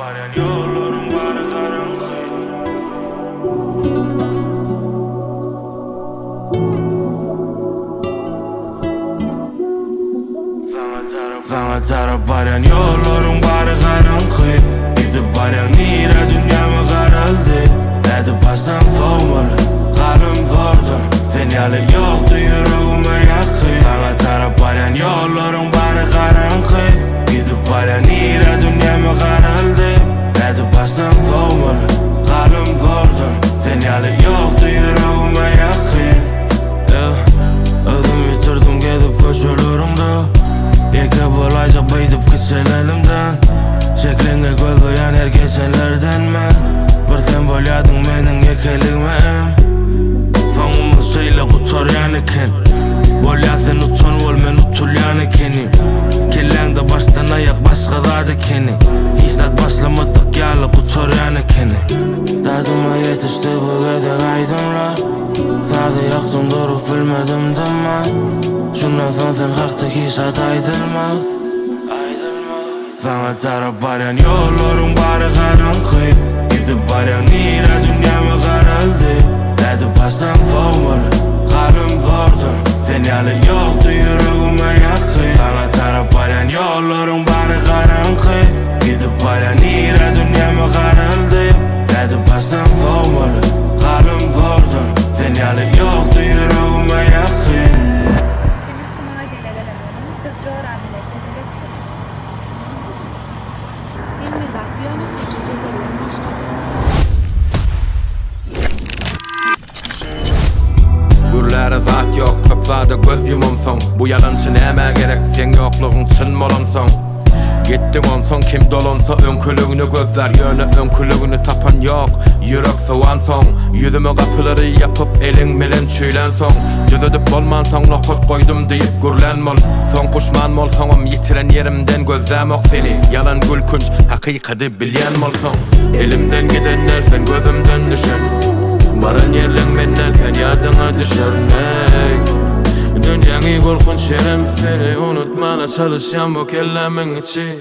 Varan yollarım var karanlık. Bana taraf varan yollarım var karanlık. Gidip varan nira dünyamı karaldı. Edip pastan foğmalı kalım vurdum. Fenyali yoktu yüreğime yakın. Bana taraf varan yollarım var karanlık. Gidip varan nira dünyamı karaldı. Edip pastan foğmalı kalım vurdum. Fenyali yoktu yüreğime yakın. Ödüm yitirdim gidip koşulurum da. Yeke bolaycak beydip gitsen elimden. Şeklinge koyuyan her geçenlerden men. Bir sen bolyadın menin yekeligime Fanımı söyle kutoryan eken. Bolyasen utan ol men utulyan ekenim. Kellende baştan ayak başka da dekeni. Hissat başlamadık yalı kutoryan ekeni. Dadıma yetişti bu gedek aydınla. Tadı yaktım durup bilmedim deme. Şundan son sen hakta hissat aydırma. Bana taraf varan yollarım var karanlık. Gidip varan nira dünyamı karaldı. Edip pastan foğmalı kalım vurdum. Fenyali yoktu yüreğime yakın. Bana taraf varan yollarım var karanlık. Gidip varan nira dünyamı karaldı. Edip pastan foğmalı kalım vurdum. Fenyali yoktu yüreğime yakın. Gürlere zat yok, köplerde göz yumum son. Bu yalançı neme gerek, sen yokluğun çın molon son. Gittin on son, kim dolonsa önkülüğünü gözler. Yönü önkülüğünü tapan yok, yürek soğan son. Yüzüme kapıları yapıp elin melin çüylen son. Cüzüdüp bolman son, nokot koydum deyip gürlen mol. Son kuşman mol sonum, yitiren yerimden gözlem ok seni. Yalan gülkünç, hakikati bilyen mol son. Elimden gidenler sen gözümden düşen. Baran yerlen menden sen yadına düşermek. Dünyanı korkunç yerim seni unutmana çalışan bu kellemin içi.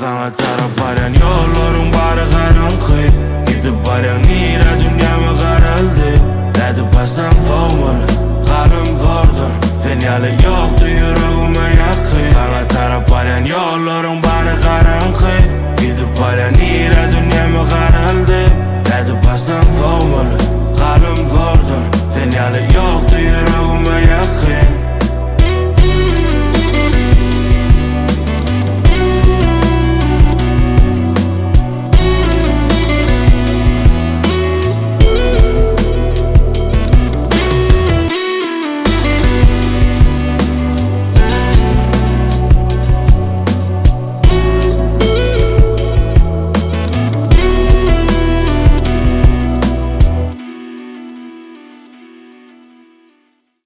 Bana taraf varan yollarım var karanlık.